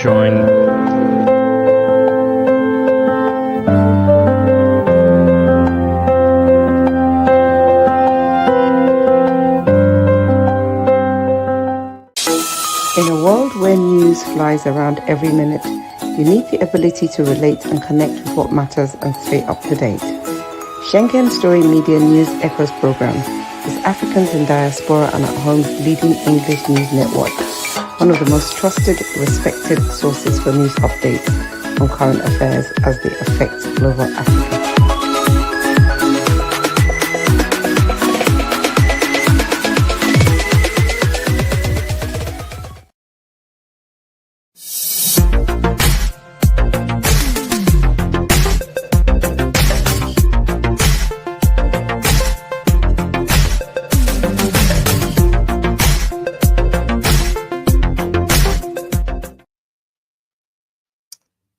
join. In a world where news flies around every minute, you need the ability to relate and connect with what matters and stay up to date. Schengen Story Media News Echoes program is Africans in Diaspora and at Home's leading English news network, one of the most trusted, respected sources for news updates on current affairs as they affect global Africa.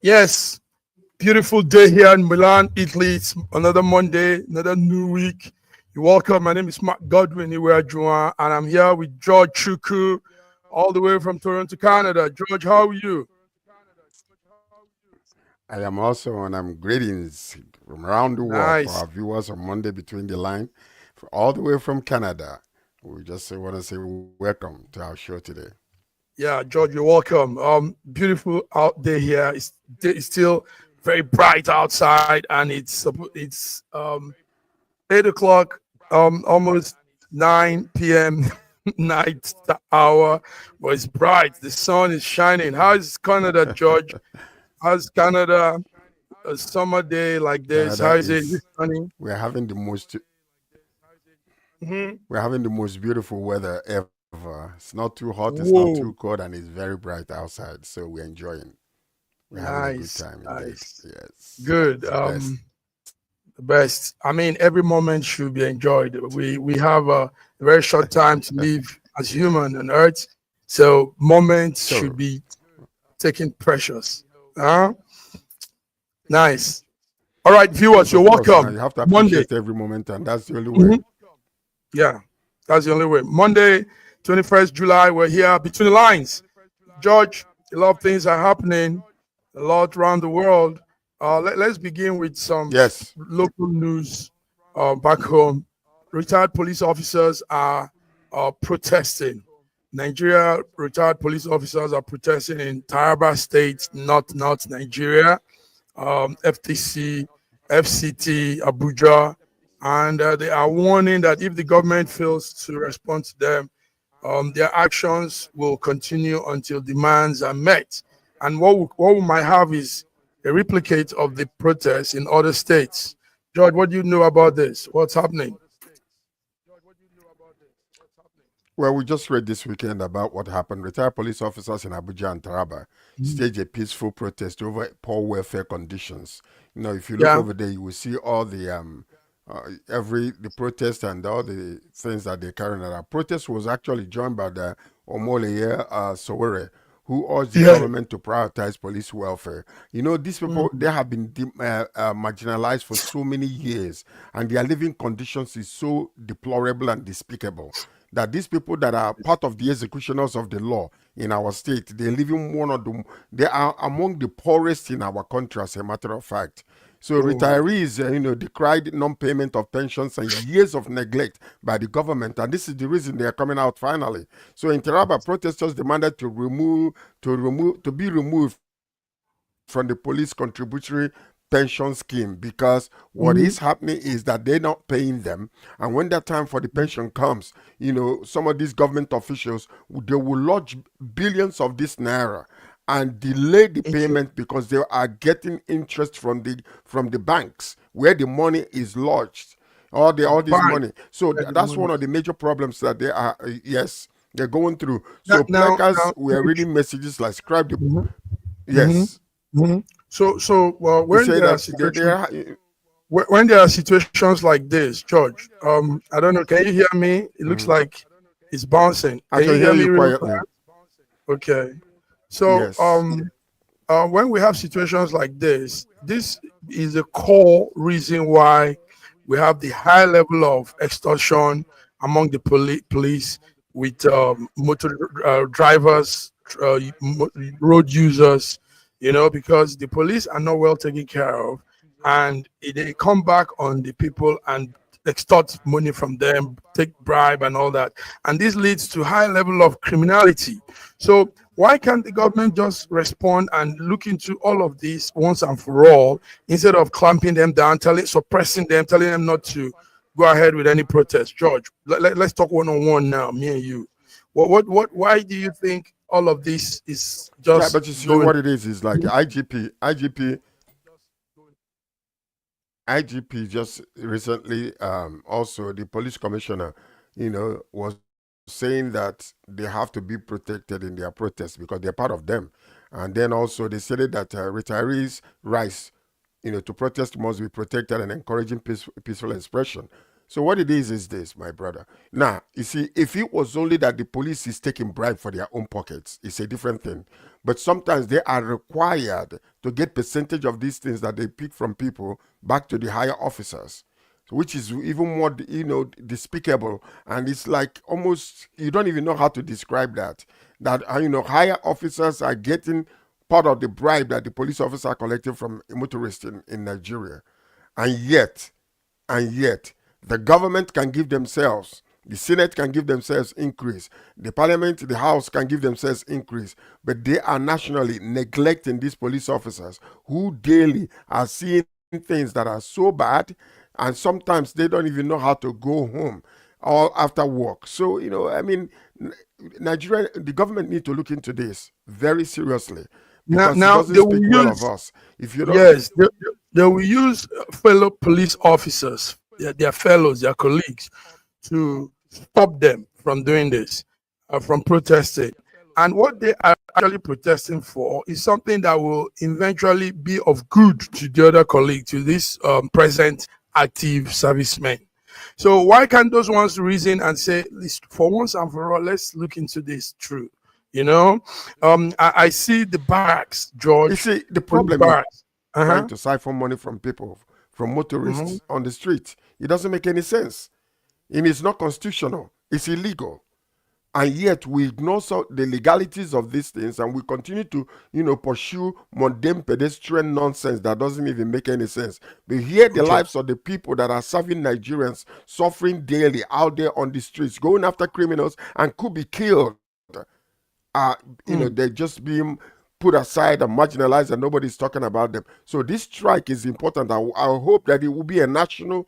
Yes, beautiful day here in Milan, Italy. It's another Monday, another new week. You're welcome. My name is Mark Godwin Iweajuan, and I'm here with George Chuku, all the way from Toronto, Canada. George, how are you? I am also, and I'm greetings from around the world for our viewers on Monday Between the Line, all the way from Canada. We just want to say welcome to our show today. Yeah, George, you're welcome. Beautiful out day here. It's still very bright outside, and it's 8 o'clock, almost 9 p.m. night hour, but it's bright. The sun is shining. How is Canada, George? How's Canada? A summer day like this? Canada how is it? Is it sunny? We're having the most. We're having the most beautiful weather ever. It's not too hot, it's not too cold, and it's very bright outside. So we're enjoying. We're having a good time. Nice. Yes. Good. The best. I mean, every moment should be enjoyed. We have a very short time to live as human on Earth, so moments should be taken precious. Nice. All right, viewers, you're welcome. You have to appreciate every moment, and that's the only way. Yeah, that's the only way. Monday, 21st July, we're here between the lines. George, a lot of things are happening, a lot around the world. Let's begin with some local news back home. Retired police officers are protesting. Nigeria retired police officers are protesting in Taraba State, North Nigeria, FTC, FCT, Abuja, and they are warning that if the government fails to respond to them, their actions will continue until demands are met. And what we might have is a replicate of the protests in other states. George, what do you know about this? What's happening? Well, we just read this weekend about what happened. Retired police officers in Abuja and Taraba staged a peaceful protest over poor welfare conditions. You know, if you look over there, you will see all the the protest and all the things that they carry out. Our protest was actually joined by the Omoleye Sowore, who urged the government to prioritize police welfare. You know, these people, they have been marginalized for so many years, and their living conditions is so deplorable and despicable that these people that are part of the executioners of the law in our state, they live in they are among the poorest in our country, as a matter of fact. So retirees, decried non-payment of pensions and years of neglect by the government, and this is the reason they are coming out finally. So in Taraba, protesters demanded to be removed from the police contributory pension scheme, because what is happening is that they're not paying them, and when that time for the pension comes, some of these government officials, they will lodge billions of this naira and delay the payment because they are getting interest from the banks where the money is lodged, all this money. So that's one of the major problems that they are they're going through. So placards were reading messages like "Scribe the So when there are situations like this, George, I don't know, can you hear me? It looks like it's bouncing. I can hear you quietly. Okay. So when we have situations like this is the core reason why we have the high level of extortion among the police with motor drivers, road users, because the police are not well taken care of, and they come back on the people and extort money from them, take bribe and all that, and this leads to high level of criminality. So why can't the government just respond and look into all of this once and for all, instead of clamping them down, suppressing them, telling them not to go ahead with any protest? George, let's talk one on one now, me and you. Why do you think all of this is just? Yeah, but you see what it is like IGP just recently, also the police commissioner, was saying that they have to be protected in their protests because they're part of them. And then also they said that retirees' rights, to protest must be protected and encouraging peaceful expression. So what it is this, my brother. Now, you see, if it was only that the police is taking bribe for their own pockets, it's a different thing. But sometimes they are required to get percentage of these things that they pick from people back to the higher officers, which is even more, despicable. And it's like almost, you don't even know how to describe that. That, higher officers are getting part of the bribe that the police officers are collecting from motorists in Nigeria. And yet, the government can give themselves, the Senate can give themselves increase, the Parliament, the House can give themselves increase, but they are nationally neglecting these police officers who daily are seeing things that are so bad, and sometimes they don't even know how to go home all after work. So, Nigeria, the government need to look into this very seriously, because Now it doesn't speak well of us. If you don't, yes, they will use fellow police officers, their fellows, their colleagues, to stop them from doing this, from protesting. And what they are actually protesting for is something that will eventually be of good to the other colleague, to this present active servicemen. So why can't those ones reason and say, for once and for all, let's look into this through? I see the barracks, George. you see, the problem is trying to siphon money from people, from motorists on the street. It doesn't make any sense. And it's not constitutional. It's illegal. And yet we ignore the legalities of these things, and we continue to, pursue mundane pedestrian nonsense that doesn't even make any sense. But here the lives of the people that are serving Nigerians, suffering daily out there on the streets, going after criminals and could be killed. They're just being put aside and marginalized, and nobody's talking about them. So this strike is important. I hope that it will be a national,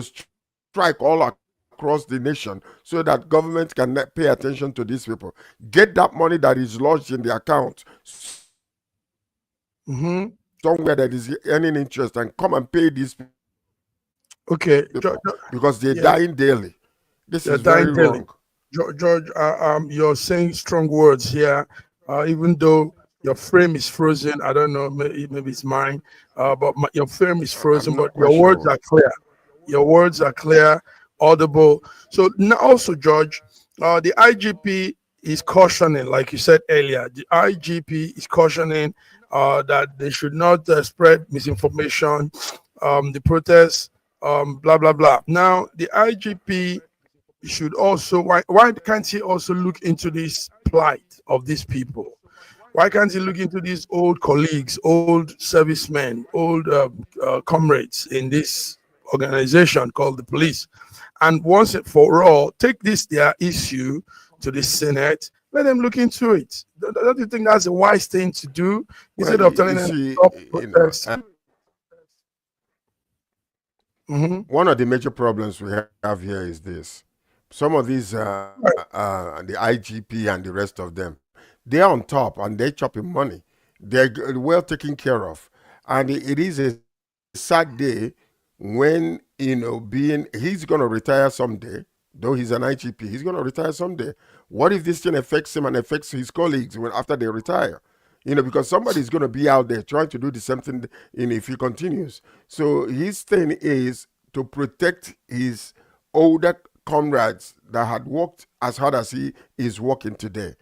strike all across the nation, so that government can pay attention to these people. Get that money that is lodged in the account somewhere that is earning interest, and come and pay these people. Okay, because they're dying daily. This is very wrong. George, you're saying strong words here, even though your frame is frozen. I don't know, maybe it's mine, but your frame is frozen, but your words are clear. Your words are clear, audible. So now also, George, the IGP is cautioning, like you said earlier, the IGP is cautioning that they should not spread misinformation, the protests, blah, blah, blah. Now, the IGP should also, why can't he also look into this plight of these people? Why can't he look into these old colleagues, old servicemen, old comrades in this organization called the police, and once and for all take their issue to the Senate? Let them look into it. Don't you think that's a wise thing to do, instead of telling them to stop protest? One of the major problems we have here is this. Some of these, the IGP and the rest of them, they're on top and they're chopping money. They're well taken care of. And it is a sad day when, he's going to retire someday, though he's an IGP, he's going to retire someday. What if this thing affects him and affects his colleagues after they retire? Because somebody's going to be out there trying to do the same thing, if he continues. So his thing is to protect his older comrades that had worked as hard as he is working today.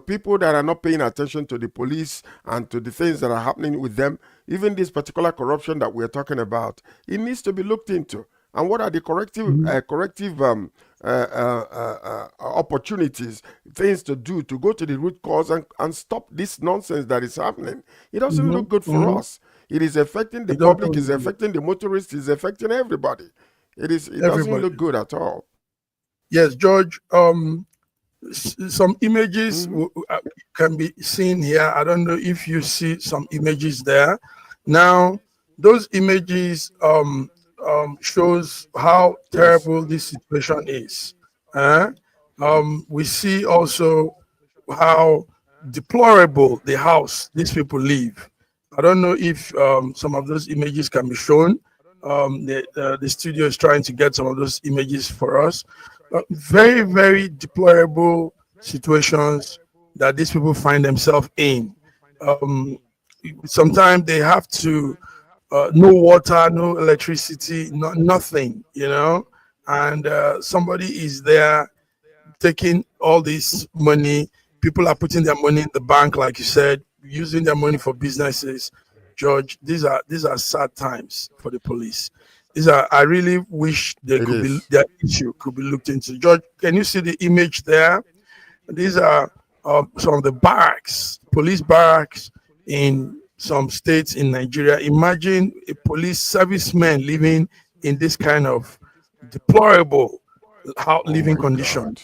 People that are not paying attention to the police and to the things that are happening with them, even this particular corruption that we're talking about, it needs to be looked into. And what are the corrective opportunities, things to do to go to the root cause and stop this nonsense that is happening? It doesn't look good for us. It is affecting the public, it's affecting the motorists, it's affecting everybody. It doesn't look good at all. Yes, George. Some images can be seen here. I don't know if you see some images there. Now, those images shows how terrible this situation is. We see also how deplorable the house these people live. I don't know if some of those images can be shown. The studio is trying to get some of those images for us. Very, very deplorable situations that these people find themselves in. Sometimes they have to no water, no electricity, nothing, and somebody is there taking all this money. People are putting their money in the bank, like you said, using their money for businesses. George, these are sad times for the police. I really wish their issue could be looked into. George, can you see the image there? These are some of the barracks, police barracks in some states in Nigeria. Imagine a police serviceman living in this kind of deplorable living condition.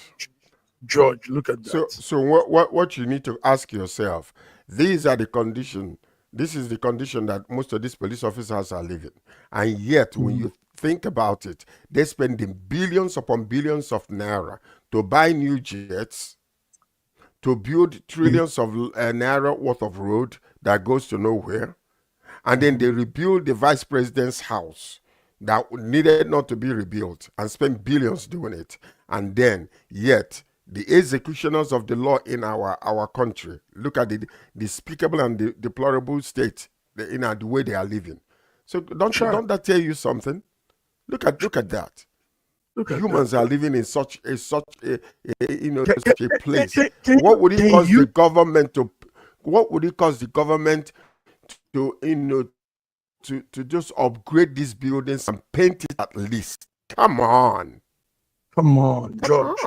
George, look at that. So what you need to ask yourself, these are the conditions. This is the condition that most of these police officers are living. And yet, when you think about it, they're spending billions upon billions of naira to buy new jets, to build trillions of naira worth of road that goes to nowhere. And then they rebuild the vice president's house that needed not to be rebuilt and spend billions doing it. And then, yet, the executioners of the law in our country, look at the despicable and the deplorable state, the way they are living. So don't that tell you something? Look at that. Humans are living in such a place. What would it cause the government to? What would it cause the government to to just upgrade these buildings and paint it at least? Come on, George.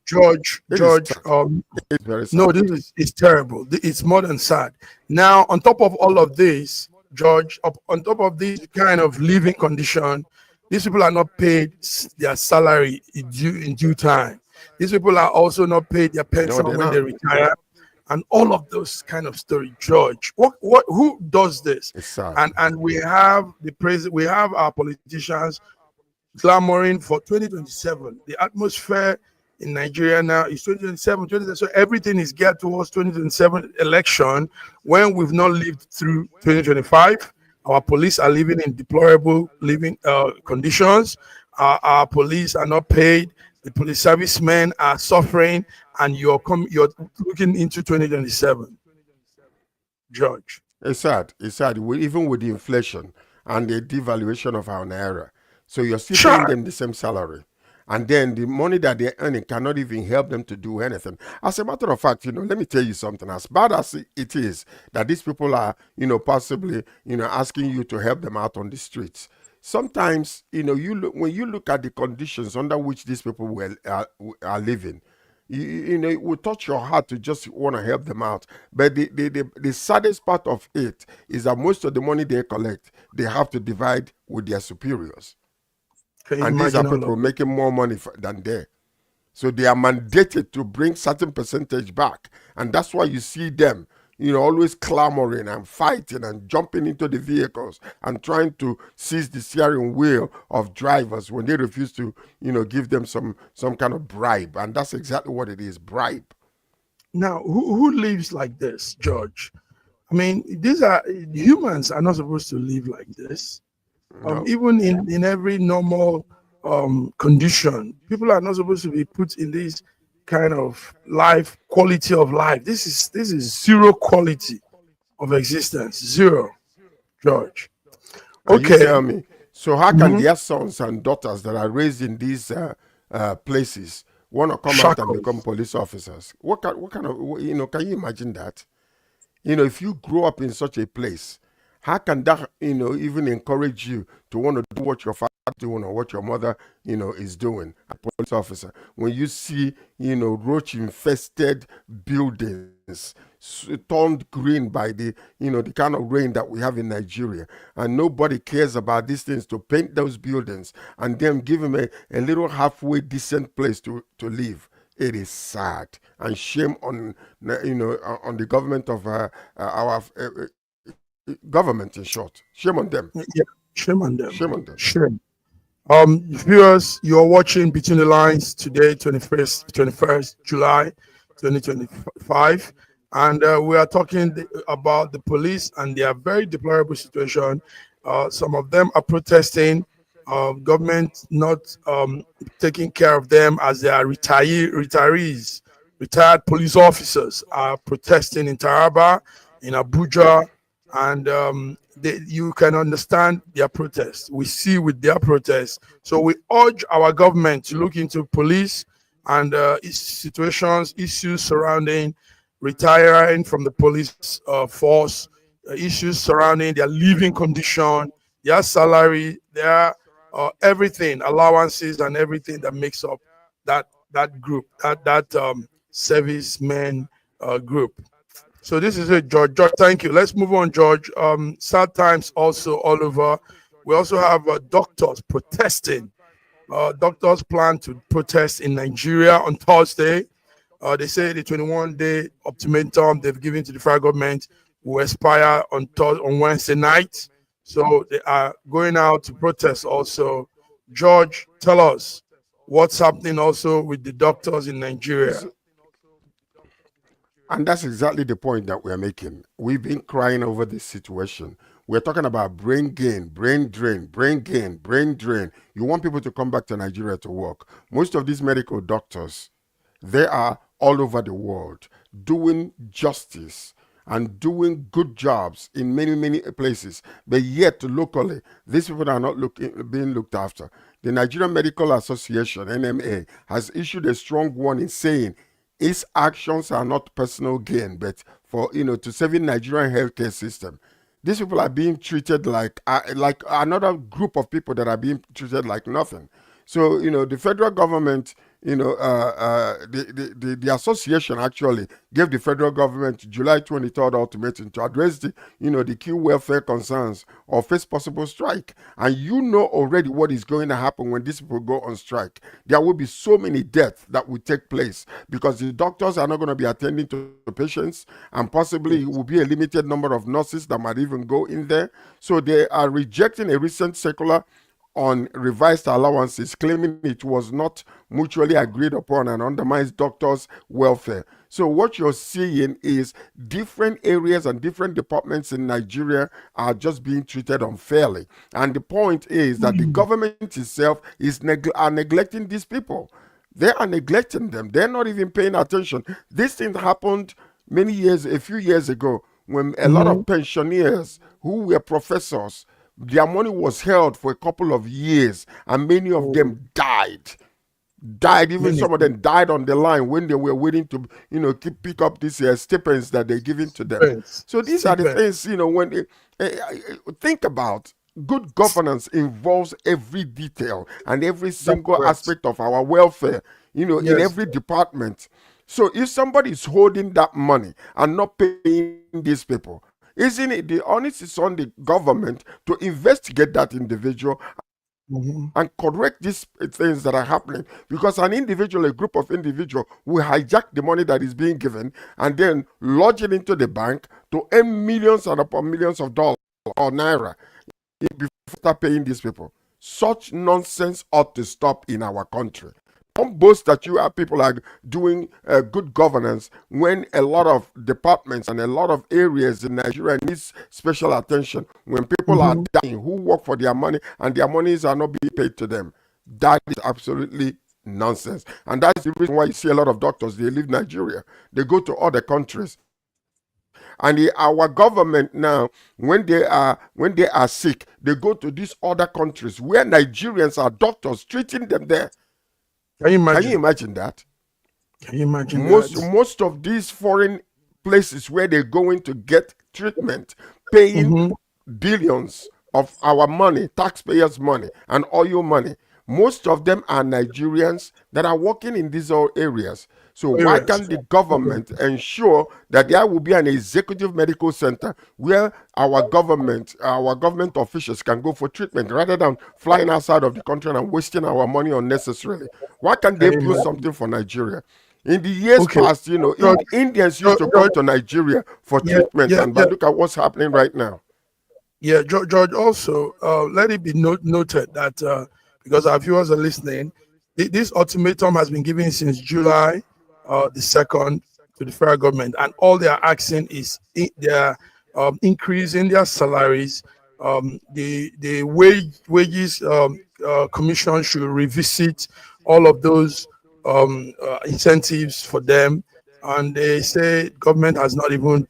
George, no, this is terrible. It's more than sad. Now, on top of all of this, George, on top of this kind of living condition, these people are not paid their salary in due time. These people are also not paid their pension when they retire, and all of those kind of story. George, who does this? It's sad. And we have we have our politicians clamoring for 2027. The atmosphere in Nigeria now is 2027, so everything is geared towards 2027 election when we've not lived through 2025. Our police are living in deplorable living conditions. Our police are not paid. The police servicemen are suffering, and you're looking into 2027. George, it's sad. Even with the inflation and the devaluation of our naira, so you're still paying them the same salary. And then the money that they're earning cannot even help them to do anything. As a matter of fact, let me tell you something. As bad as it is that these people are, possibly, asking you to help them out on the streets. Sometimes, when you look at the conditions under which these people are living, it will touch your heart to just want to help them out. But the saddest part of it is that most of the money they collect, they have to divide with their superiors. And these are people making more money than they. So they are mandated to bring certain percentage back. And that's why you see them, always clamoring and fighting and jumping into the vehicles and trying to seize the steering wheel of drivers when they refuse to, give them some kind of bribe. And that's exactly what it is, bribe. Now, who lives like this, George? I mean, humans are not supposed to live like this. No. Even in every normal condition, people are not supposed to be put in this kind of quality of life. This is zero quality of existence, zero, George. Okay, you tell me. So how can their sons and daughters that are raised in these places want to come out and become police officers? What kind of can you imagine that? If you grow up in such a place, how can that, even encourage you to want to do what your father doing or what your mother, is doing, a police officer. When you see, roach-infested buildings turned green by the kind of rain that we have in Nigeria, and nobody cares about these things to paint those buildings and then give them a little halfway decent place to live. It is sad, and shame on on the government of our government, in short. Shame on them. Yeah, shame on them. Shame on them. Shame. Viewers, you're watching Between the Lines today, 21st July 2025. And we are talking about the police and their very deplorable situation. Some of them are protesting, government not taking care of them as they are retirees. Retired police officers are protesting in Taraba, in Abuja, and you can understand their protest. We see with their protest. So we urge our government to look into police and situations, issues surrounding retiring from the police force, issues surrounding their living condition, their salary, their everything, allowances, and everything that makes up that group, that servicemen group. So this is it, George. George, thank you. Let's move on, George. Sad times also all over. We also have doctors protesting. Doctors plan to protest in Nigeria on Thursday. They say the 21-day ultimatum they've given to the federal government will expire on Wednesday night. So they are going out to protest also. George, tell us what's happening also with the doctors in Nigeria. And that's exactly the point that we're making. We've been crying over this situation. We're talking about brain gain, brain drain, brain gain, brain drain. You want people to come back to Nigeria to work. Most of these medical doctors, they are all over the world doing justice and doing good jobs in many, many places. But yet, locally, these people are not being looked after. The Nigerian Medical Association, NMA, has issued a strong warning saying its actions are not personal gain, but for to saving Nigerian healthcare system. These people are being treated like another group of people that are being treated like nothing. So the federal government, the association actually gave the federal government July 23rd ultimatum to address the key welfare concerns or face possible strike. And already what is going to happen when these people go on strike. There will be so many deaths that will take place because the doctors are not going to be attending to the patients, and possibly it will be a limited number of nurses that might even go in there. So they are rejecting a recent circular on revised allowances, claiming it was not mutually agreed upon and undermines doctors' welfare. So what you're seeing is different areas and different departments in Nigeria are just being treated unfairly. And the point is that the government itself is neglecting these people. They are neglecting them. They're not even paying attention. This thing happened a few years ago, when a lot of pensioners who were professors, their money was held for a couple of years, and many of them died. Even some of them died on the line when they were waiting to, pick up these stipends that they're giving to them. So these are the things, when think about good governance involves every detail and every single aspect of our welfare, in every department. So if somebody is holding that money and not paying these people, isn't it the onus is on the government to investigate that individual and correct these things that are happening? Because a group of individuals will hijack the money that is being given and then lodge it into the bank to earn millions and upon millions of dollars or naira before start paying these people. Such nonsense ought to stop in our country. Don't boast that people are doing good governance when a lot of departments and a lot of areas in Nigeria need special attention. When people are dying who work for their money and their monies are not being paid to them. That is absolutely nonsense. And that's the reason why you see a lot of doctors, they leave Nigeria. They go to other countries. And our government now, when they are sick, they go to these other countries where Nigerians are doctors treating them there. Can you imagine that? Can you imagine most of these foreign places where they're going to get treatment, paying billions of our money, taxpayers' money, and oil money. Most of them are Nigerians that are working in these areas. So why can't the government ensure that there will be an executive medical center where our government officials can go for treatment rather than flying outside of the country and wasting our money unnecessarily? Why can't they do something for Nigeria? In the years past, Indians used to come to Nigeria for treatment, but look at what's happening right now. Yeah, George, also, let it be noted that because our viewers are listening, this ultimatum has been given since July the 2nd to the federal government, and all they are asking is their increase in their salaries. The wages commission should revisit all of those incentives for them, and they say government has not even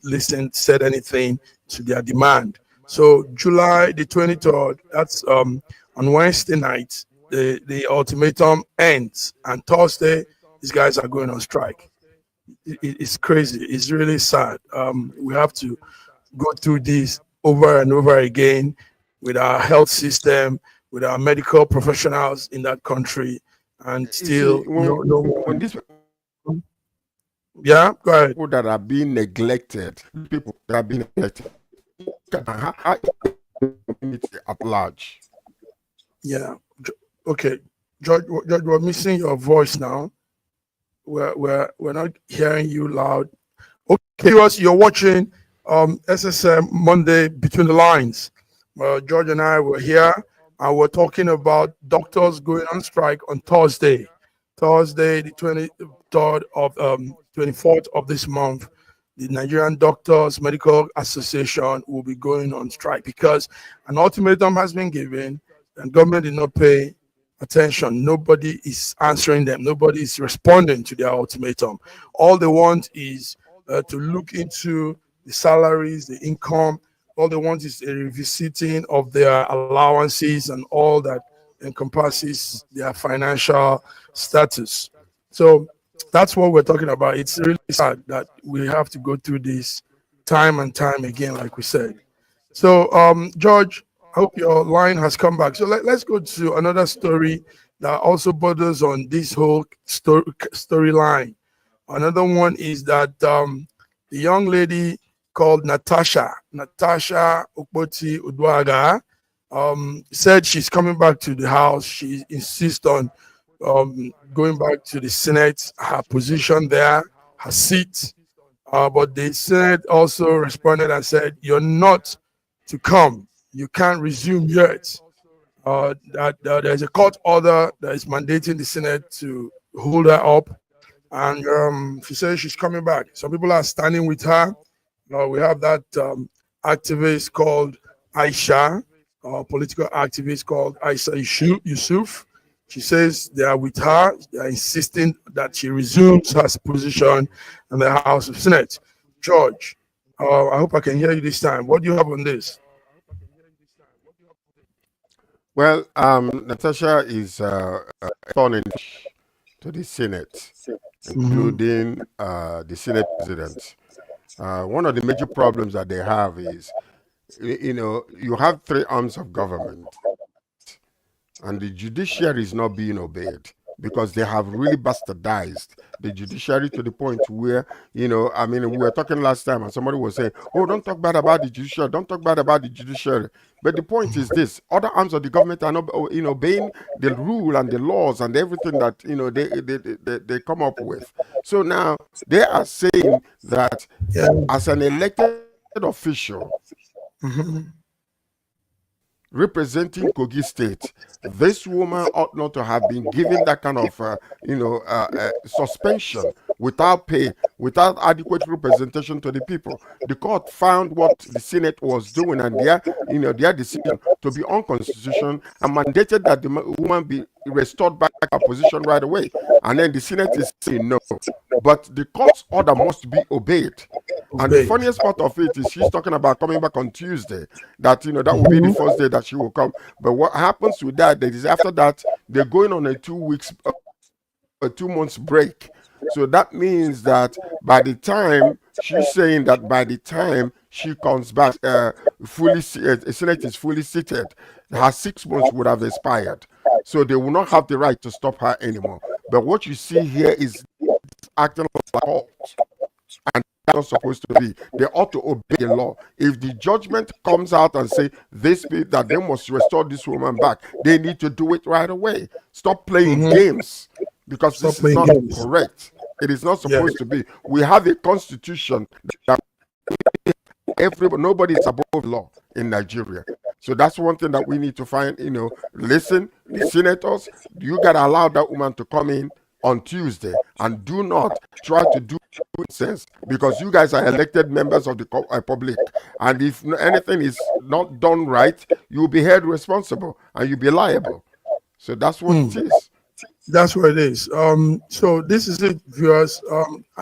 said anything to their demand. So July the 23rd, that's on Wednesday night, the ultimatum ends, and Thursday these guys are going on strike. It's crazy. It's really sad. We have to go through this over and over again with our health system, with our medical professionals in that country, and still yeah, go ahead. People that are being neglected, at large. Yeah. Okay, George, we're missing your voice now. We're not hearing you loud. Okay, you're watching SSM Monday Between the Lines. George and I were here, and we're talking about doctors going on strike on Thursday, the 23rd of 24th of this month. The Nigerian Doctors Medical Association will be going on strike because an ultimatum has been given and government did not pay attention. Nobody is answering them. Nobody is responding to their ultimatum. All they want is to look into the salaries, the income. All they want is a revisiting of their allowances and all that encompasses their financial status. So that's what we're talking about. It's really sad that we have to go through this time and time again, like we said. So, George, I hope your line has come back. So let's go to another story that also borders on this whole storyline. Another one is that the young lady called Natasha Okpoti Udwaga, said she's coming back to the house. She insists on going back to the Senate, her position there, her seat. But the Senate also responded and said, "You're not to come. You can't resume yet." That there's a court order that is mandating the Senate to hold her up, and she says she's coming back. Some people are standing with her. We have that activist called Aisha, political activist called Aisha Yusuf. She says they are with her. They are insisting that she resumes her position in the House of Senate. George, I hope I can hear you this time. What do you have on this? Well, Natasha is returning to the Senate, including the Senate president. One of the major problems that they have is, you have three arms of government, and the judiciary is not being obeyed because they have really bastardized the judiciary to the point where, we were talking last time and somebody was saying, "Oh, don't talk bad about the judiciary, don't talk bad about the judiciary." But the point is this: other arms of the government are not, obeying the rule and the laws and everything that, they come up with. So now they are saying that as an elected official, representing Kogi State, this woman ought not to have been given that kind of, suspension without pay, without adequate representation to the people. The court found what the Senate was doing and their decision to be unconstitutional and mandated that the woman be restored back her position right away. And then the Senate is saying no. But the court's order must be obeyed. And the funniest part of it is she's talking about coming back on Tuesday. That that will be the first day that she will come. But what happens with that is after that they're going on a 2 months break. So that means that by the time She's saying that by the time she comes back, the Senate is fully seated, her 6 months would have expired. So they will not have the right to stop her anymore. But what you see here is acting like a cult. And that's not supposed to be. They ought to obey the law. If the judgment comes out and say that they must restore this woman back, they need to do it right away. Stop playing games, because this is not correct. It is not supposed to be. We have a constitution that nobody is above the law in Nigeria. So that's one thing that we need to find. Listen, the senators, you gotta allow that woman to come in on Tuesday, and do not try to do sense, because you guys are elected members of the public, and if anything is not done right, you'll be held responsible and you'll be liable. So that's what it is. That's what it is. So this is it, viewers.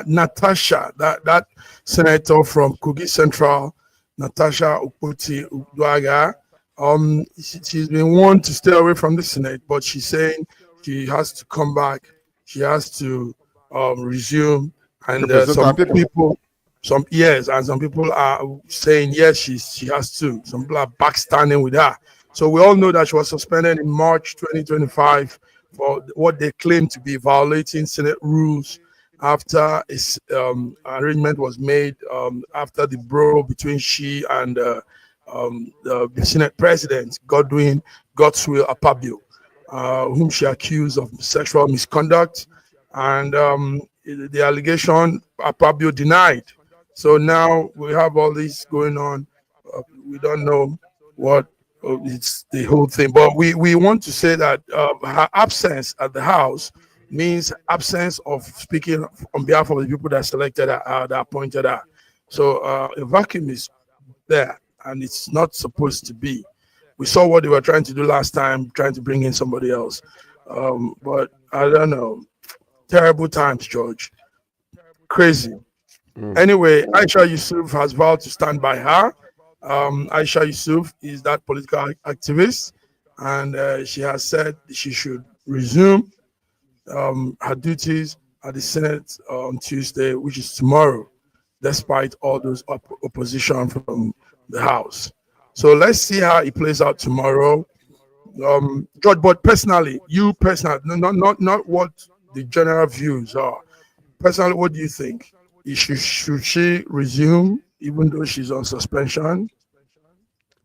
Natasha, that senator from Kogi Central, Natasha Ukpoti Udwaga, she's been warned to stay away from the Senate, but she's saying she has to come back. She has to resume, and some people are saying yes, she has to. Some people are backstanding with her. So we all know that she was suspended in March 2025 for what they claim to be violating Senate rules after arrangement was made after the brawl between she and the Senate President Godswill Akpabio, whom she accused of sexual misconduct, and the allegation Akpabio denied. So now we have all this going on. We don't know what it's the whole thing, but we want to say that her absence at the House means absence of speaking on behalf of the people that selected her, that appointed her. So a vacuum is there, and it's not supposed to be. We saw what they were trying to do last time, trying to bring in somebody else. But I don't know. Terrible times, George. Crazy. Anyway, Aisha Yusuf has vowed to stand by her. Aisha Yusuf is that political activist, and she has said she should resume her duties at the Senate on Tuesday, which is tomorrow, despite all those opposition from the House. So let's see how it plays out tomorrow. George, but personally, not what the general views are. Personally, what do you think? Should she resume even though she's on suspension?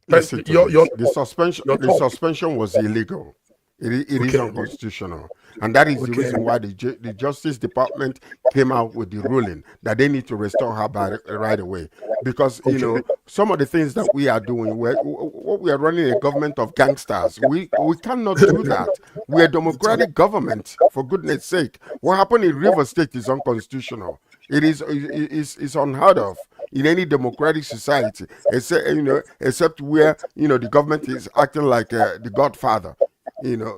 The suspension was illegal. It is unconstitutional. And that is the reason why the Justice Department came out with the ruling that they need to restore her right away. Because, some of the things that we are doing, we are running a government of gangsters. We cannot do that. We're a democratic government, for goodness sake. What happened in River State is unconstitutional. It is unheard of in any democratic society, except where, the government is acting like the Godfather.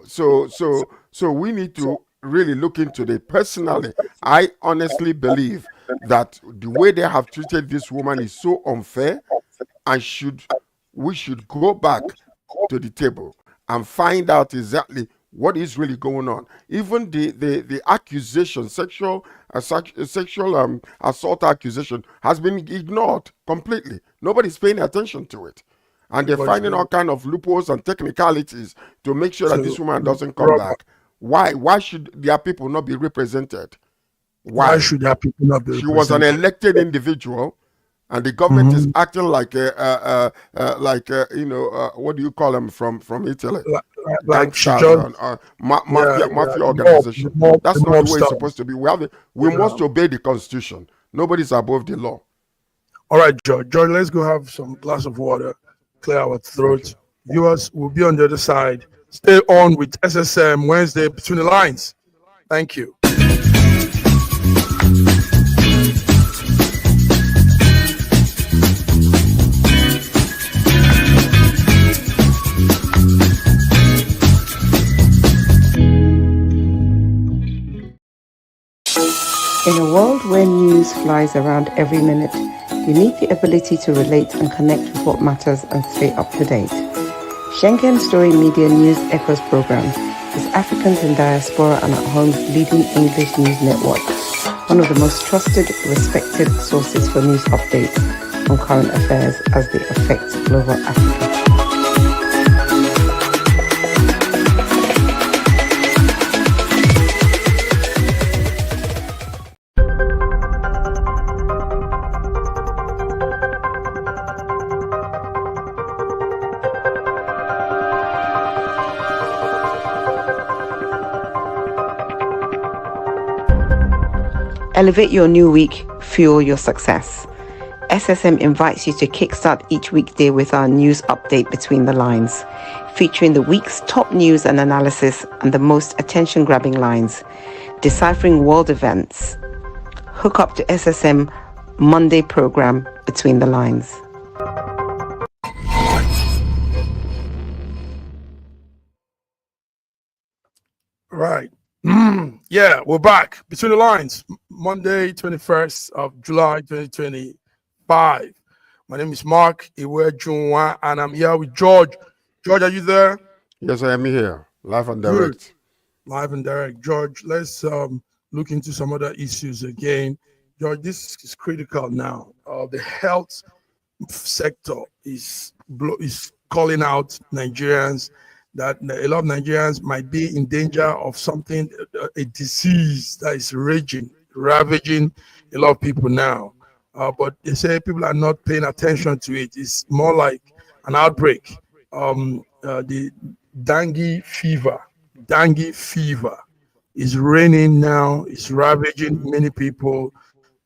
So we need to really look into it. Personally, I honestly believe that the way they have treated this woman is so unfair, and we should go back to the table and find out exactly what is really going on. Even the accusation, sexual assault accusation, has been ignored completely. Nobody's paying attention to it. And they're finding all kind of loopholes and technicalities to make sure that this woman doesn't come back. Why should their people not be represented? Why should their people not be represented? She was an elected individual, and the government is acting like what do you call them from Italy? Like mafia organization. That's not the way it's supposed to be. We must obey the Constitution. Nobody's above the law. All right, George, let's go have some glass of water, clear our throats. Viewers will be on the other side. Stay on with SSM Wednesday Between the Lines. Thank you. In a world where news flies around every minute, you need the ability to relate and connect with what matters and stay up to date. Schengen Story Media News Echoes program is Africans in Diaspora and at Home's leading English news network, one of the most trusted, respected sources for news updates on current affairs as they affect global Africa. Elevate your new week, fuel your success. SSM invites you to kickstart each weekday with our news update Between the Lines, featuring the week's top news and analysis and the most attention-grabbing lines, deciphering world events. Hook up to SSM Monday program Between the Lines. Right. Yeah, we're back. Between the Lines, Monday, 21st of July, 2025. My name is Mark Iwe-Junwa, and I'm here with George. George, are you there? Yes, I am here, live and direct. Good. Live and direct. George, let's look into some other issues again. George, this is critical now. The health sector is calling out Nigerians that a lot of Nigerians might be in danger of something, a disease that is ravaging a lot of people now. But they say people are not paying attention to it. It's more like an outbreak. The dengue fever is reigning now. It's ravaging many people.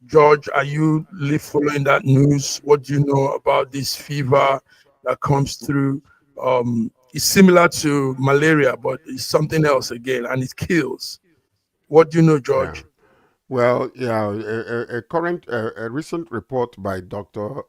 George, are you following that news? What do you know about this fever that comes through? It's similar to malaria, but it's something else again, and it kills. What do you know, George? Yeah. Well, yeah, a recent report by Dr.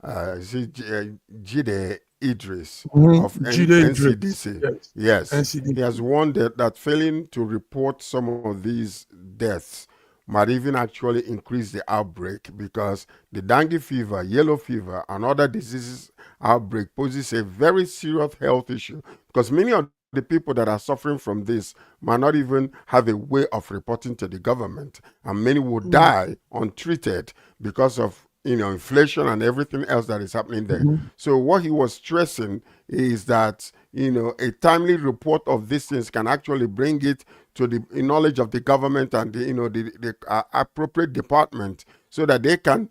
Jide Idris of NCDC. Yes. NCDC. He has warned that failing to report some of these deaths might even actually increase the outbreak, because the dengue fever, yellow fever, and other diseases outbreak poses a very serious health issue, because many of the people that are suffering from this might not even have a way of reporting to the government, and many will die untreated because of inflation and everything else that is happening there. So what he was stressing is that a timely report of these things can actually bring it to the knowledge of the government and the appropriate department, so that they can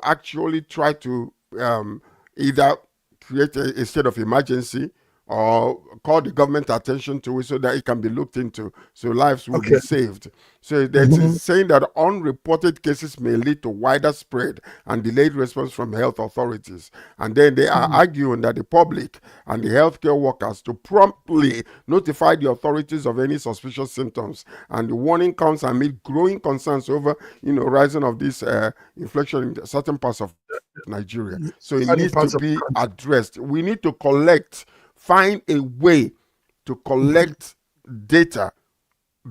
actually try to either create a state of emergency or call the government attention to it, so that it can be looked into, so lives will be saved. So that's saying that unreported cases may lead to wider spread and delayed response from health authorities. And then they are arguing that the public and the healthcare workers to promptly notify the authorities of any suspicious symptoms. And the warning comes amid growing concerns over rising of this infection in certain parts of Nigeria. So it needs to be addressed. We need to find a way to collect data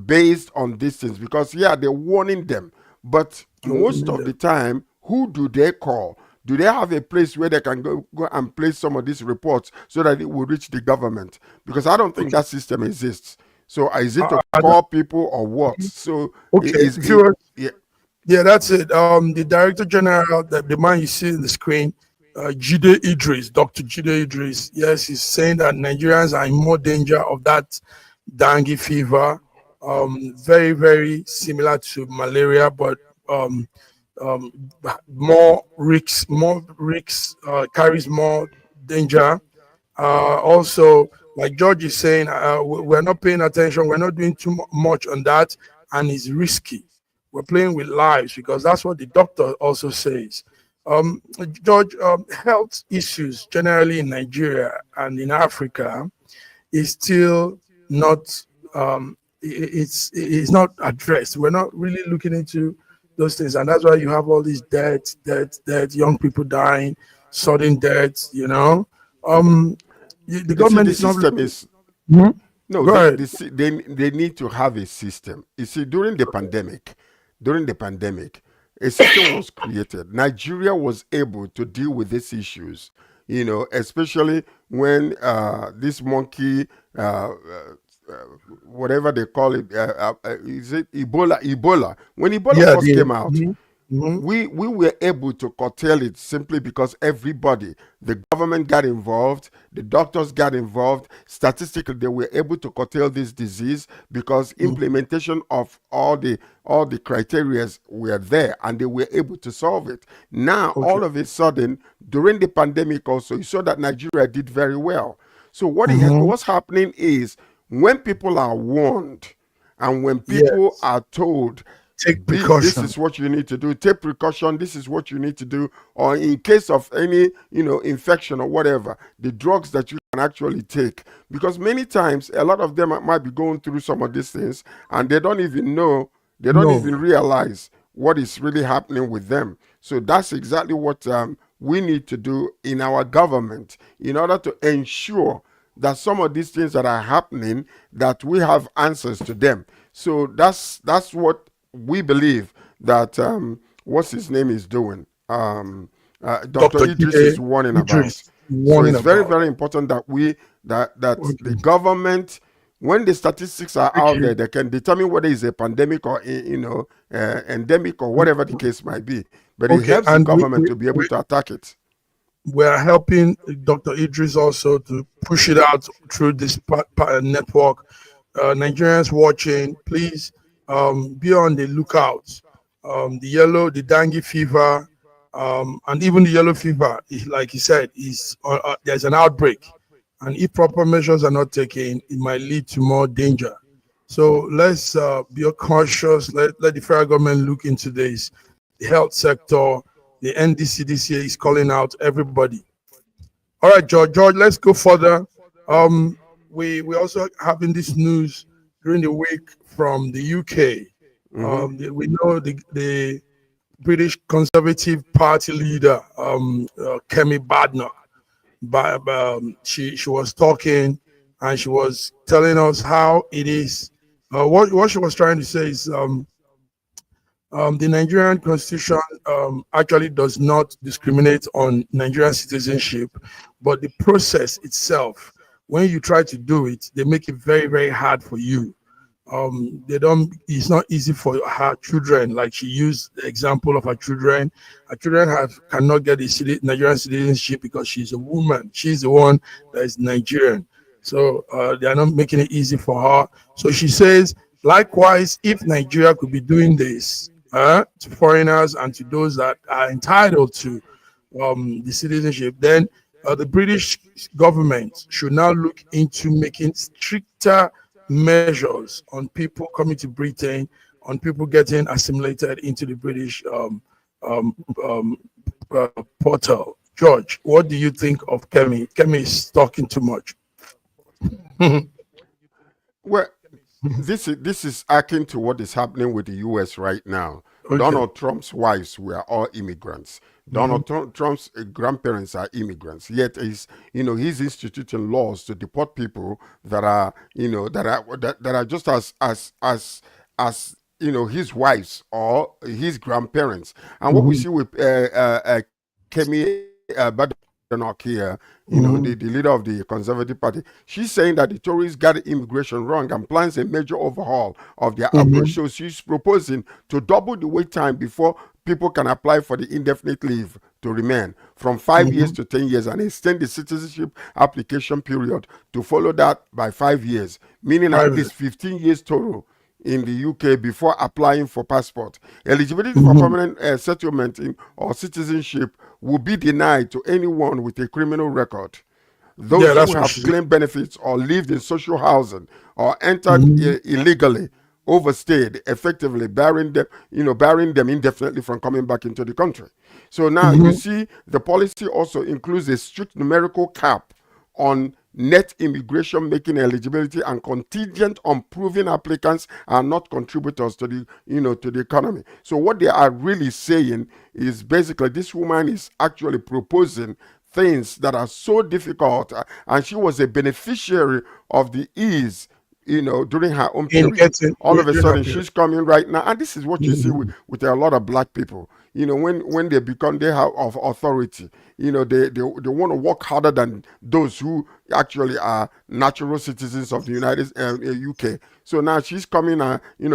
based on these things, because they're warning them, but most of the time, who do they call? Do they have a place where they can go and place some of these reports so that it will reach the government? Because I don't think that system exists. So is it to call people or what? So yeah, that's it. The Director General, the man you see on the screen, Jide Idris, Dr. Jide Idris, yes, he's saying that Nigerians are in more danger of that dengue fever, very, very similar to malaria, but more risks, carries more danger. Also, like George is saying, we're not paying attention, we're not doing too much on that, and it's risky. We're playing with lives, because that's what the doctor also says. George, health issues generally in Nigeria and in Africa is still not it's not addressed. We're not really looking into those things, and that's why you have all these dead young people dying, sudden deaths. The government is not. No, they need to have a system. You see, during the pandemic, a system was created. Nigeria was able to deal with these issues, especially when this monkey whatever they call it, is it Ebola? When Ebola Yeah, first came out, mhm. we were able to curtail it simply because everybody, the government got involved, the doctors got involved. Statistically, they were able to curtail this disease because implementation of all the criteria were there, and they were able to solve it. Now, Okay. all of a sudden, during the pandemic, also you saw that Nigeria did very well. So Mhm. what's happening is when people are warned and when people Yes. are told Take this precaution. is what you need to do, take precaution, this is what you need to do, or in case of any infection or whatever, the drugs that you can actually take, because many times a lot of them might be going through some of these things and they don't even know, they don't No. even realize what is really happening with them. So that's exactly what we need to do in our government in order to ensure that some of these things that are happening, that we have answers to them. So that's what we believe that what's his name is doing. Dr. Dr. Idris is Gide warning about. Idris So warning it's very, about. very important that that the Okay. government, when the statistics are Thank out there, you. they can determine whether it's a pandemic or endemic or whatever the case might be. But it Okay, helps the and government to be able to attack it. we are helping Dr. Idris also to push it out through this network. Nigerians watching, please be on the lookout. The dengue fever, and even the yellow fever, like he said, is there's an outbreak, and if proper measures are not taken, it might lead to more danger. So let's be cautious. Let the federal government look into this. The health sector, the NDCDC is calling out everybody. All right, George. George, let's go further. Um, we also having this news during the week from the UK. Hmm. We know the British Conservative Party leader, Kemi Badner. She was talking and she was telling us how it is. What she was trying to say is the Nigerian constitution actually does not discriminate on Nigerian citizenship, but the process itself, when you try to do it, they make it very, very hard for you. They don't, it's not easy for her children. Like she used the example of her children. Her children cannot get the Nigerian citizenship because she's a woman. She's the one that is Nigerian. So they are not making it easy for her. So she says, likewise, if Nigeria could be doing this to foreigners and to those that are entitled to the citizenship, then the British government should now look into making stricter measures on people coming to Britain, on people getting assimilated into the British um, um, portal. George, what do you think of Kemi? Kemi is talking too much. Well, this is akin to what is happening with the U.S. right now. Okay. Donald Trump's wives were all immigrants. Mhm. Trump's grandparents are immigrants. Yet he's instituting laws to deport people that are that are just as his wives or his grandparents. And what we Mhm. see with Kemi Badenoch here, Mhm. the leader of the Conservative Party, she's saying that the Tories got immigration wrong and plans a major overhaul of their approach. Mhm. So she's proposing to double the wait time before people can apply for the indefinite leave to remain from 5 years Mhm. to 10 years and extend the citizenship application period to follow that by 5 years, meaning at Private. least 15 years total in the UK before applying for passport. Eligibility for Mhm. permanent settlement or citizenship will be denied to anyone with a criminal record. Yeah, Those who that's what have she said. claimed benefits or lived in social housing or entered Mhm. illegally, overstayed, effectively barring them indefinitely from coming back into the country. So now you Mhm. see the policy also includes a strict numerical cap on net immigration making eligibility and contingent on proving applicants are not contributors to the economy. So what they are really saying is basically this woman is actually proposing things that are so difficult, and she was a beneficiary of the ease during her own In period. getting All of a during her sudden, period. she's coming right now, and this is what you see Mhm. with a lot of black people. When they have of authority, they want to work harder than those who actually are natural citizens of the UK. So now she's coming,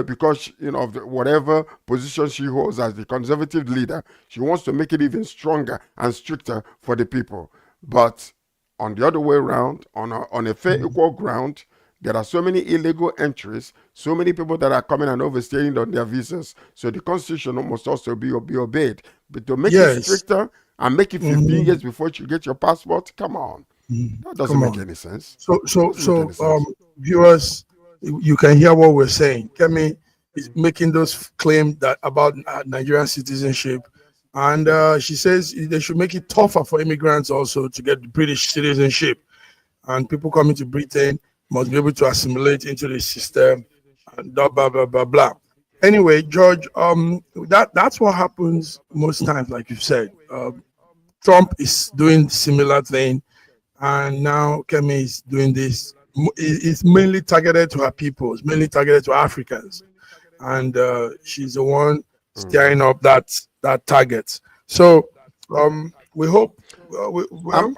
because of whatever position she holds as the conservative leader, she wants to make it even stronger and stricter for the people. But on the other way around, on a fair equal ground, there are so many illegal entries, so many people that are coming and overstaying on their visas. So the constitution must also be obeyed. But to make it Yes. stricter and make it 15 Mhm. years before you get your passport, come on. That doesn't Come make on. any sense. So, It so, doesn't make so, any sense. viewers, you can hear what we're saying. Kemi is making those claims that about Nigerian citizenship, and she says they should make it tougher for immigrants also to get British citizenship, and people coming to Britain must be able to assimilate into the system, and blah blah blah blah blah. Anyway, George, that's what happens most times, like you said. Trump is doing similar thing, and now Kemi is doing this. It's mainly targeted to her people. It's mainly targeted to Africans, and she's the one Mhm. stirring up that target. So we hope.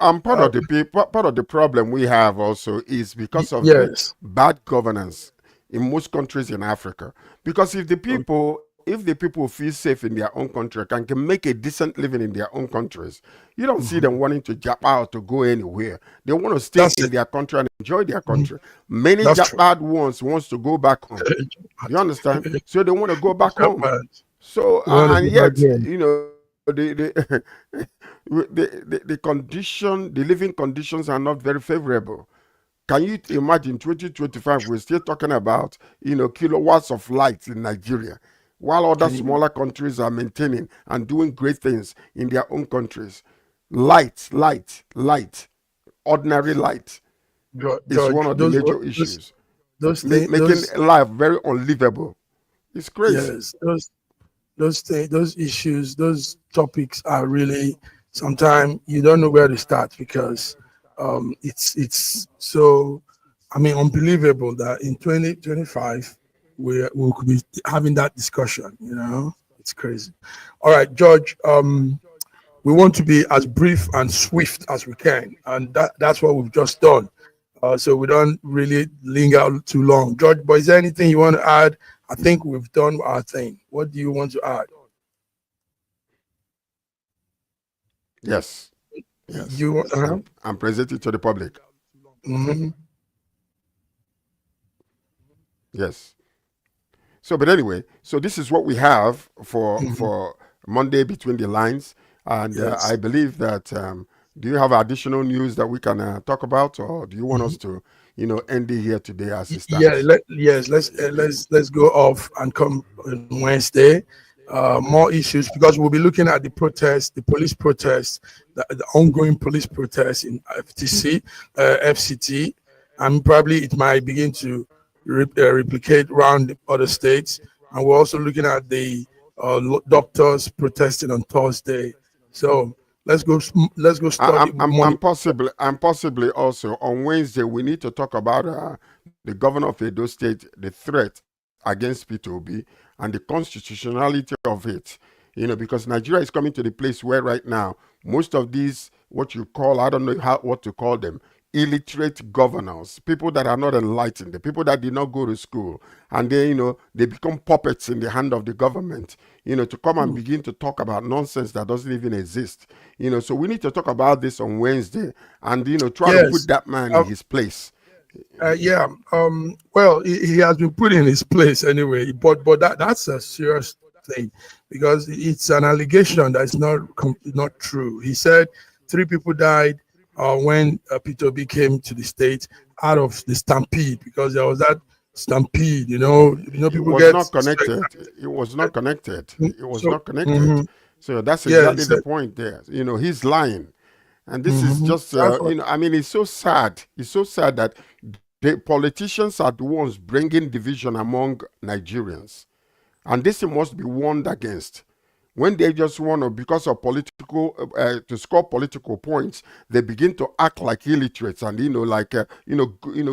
I'm part of the part of the problem we have also is because of the Yes. bad governance in most countries in Africa. Because if the people feel safe in their own country can make a decent living in their own countries, you don't see them Mhm. wanting to jump out to go anywhere. They want to stay That's in it. their country and enjoy their Mhm. country. Many That's true. Japad ones wants to go back home. Do you understand? So they want to go back home. So You want to and go back yet, home? the condition, the living conditions are not very favorable. Can you imagine 2025? We're still talking about kilowatts of light in Nigeria, while other Can you, smaller countries are maintaining and doing great things in their own countries. Light, ordinary light is one George? of the major issues, Those things, making life very unlivable. It's crazy. yes, those things, those issues, those topics are really sometimes you don't know where to start because it's so, I mean, unbelievable that in 2025 we could be having that discussion. It's crazy. All right, George. We want to be as brief and swift as we can, and that's what we've just done. So we don't really linger too long. George, but is there anything you want to add? I think we've done our thing. What do you want to add? Yes, yes. You want? I'm presenting to the public. Mhm. Yes. So, but anyway, so this is what we have for Mhm. Monday between the lines, and Yes. I believe that. Do you have additional news that we can talk about, or do you want us Mhm. to, end it here today as it Yeah. stands? Yes. Let's go off and come on Wednesday. More issues because we'll be looking at the protest, the police protest, the ongoing police protest in FTC, FCT, and probably it might begin to replicate around other states. And we're also looking at the doctors protesting on Thursday. So let's go I, study I'm, I'm, money. I'm possibly, I'm possibly also on Wednesday. We need to talk about the governor of Edo State, the threat against P2B, and the constitutionality of it. Because Nigeria is coming to the place where right now most of these, what you call, I don't know what to call them, illiterate governors, people that are not enlightened, the people that did not go to school, and they become puppets in the hand of the government, to come and begin to talk about nonsense that doesn't even exist. So we need to talk about this on Wednesday and try to put Yes. that man in his place. Yeah. Well, he has been put in his place anyway, but that's a serious thing because it's an allegation that's not true. He said three people died when P2B came to the state out of the stampede because there was that stampede. It People was get not connected. It was not connected. It was so. not connected. Mhm. So that's Yeah, he exactly the said. point there. He's lying. And this is Mhm. just, That's what. I mean, it's so sad. It's so sad that the politicians are the ones bringing division among Nigerians. And this must be warned against. When they just want to, because of to score political points, they begin to act like illiterates and,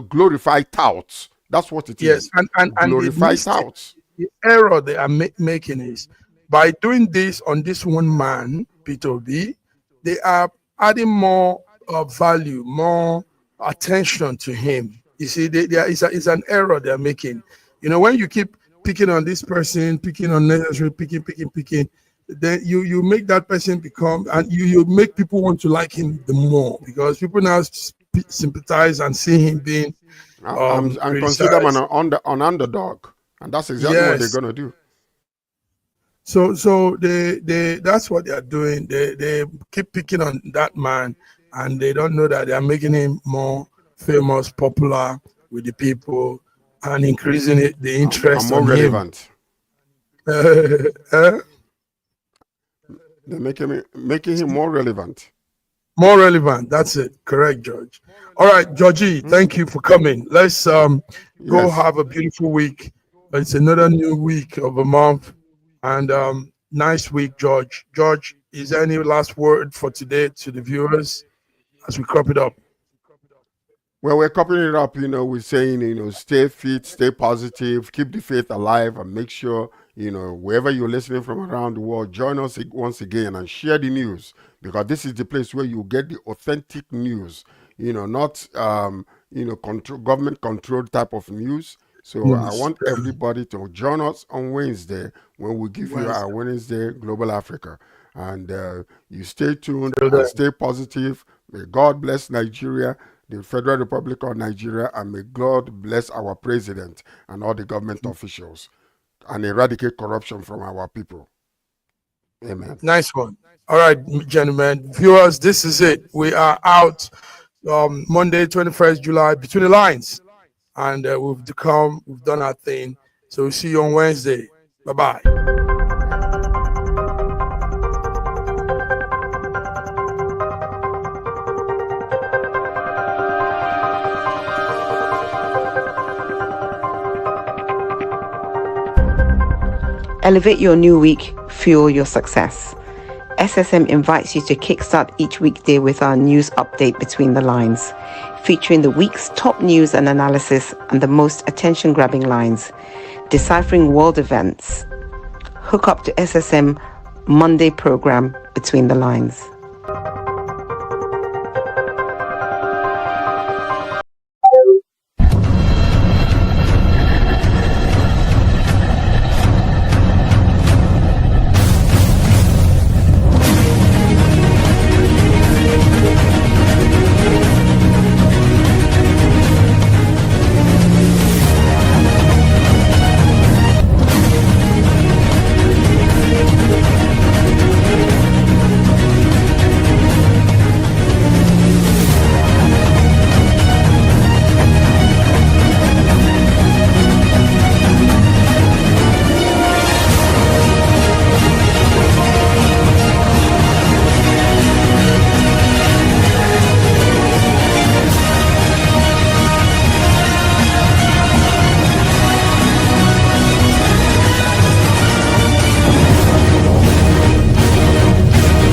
glorify touts. That's what it Yes, is. and Glorified touts. the error they are making is by doing this on this one man, P2B, they are adding more value, more attention to him. You see, it's an error they're making. You know, when you keep picking on this person, picking unnecessary, picking, then you make that person become, and you make people want to like him the more, because people now sympathize and see him being and consider him an underdog, and that's exactly what they're gonna do. So they that's what they are doing. They keep picking on that man, and they don't know that they are making him more famous, popular with the people, and increasing the interest and more on relevant. him. They're making him more relevant. More relevant. That's it. Correct, George. All right, Georgie, thank you for coming. Let's go have a beautiful week. It's another new week of a month, and nice week, George. George, is there any last word for today to the viewers as we crop it up? Well, we're copying it up, we're saying, stay fit, stay positive, keep the faith alive, and make sure, wherever you're listening from around the world, join us once again and share the news, because this is the place where you get the authentic news, not, government-controlled type of news. So yes, I want everybody to join us on Wednesday when we give you our Wednesday Global Africa. And you stay tuned and stay positive. May God bless Nigeria, the Federal Republic of Nigeria, and may God bless our president and all the government officials, and eradicate corruption from our people. Amen. Nice one. All right, gentlemen, viewers, this is it. We are out Monday, 21st July, Between the Lines, and we've done our thing. So we'll see you on Wednesday. Bye-bye. Elevate your new week, fuel your success. SSM invites you to kickstart each weekday with our news update Between the Lines, featuring the week's top news and analysis and the most attention-grabbing lines, deciphering world events. Hook up to SSM Monday program Between the Lines.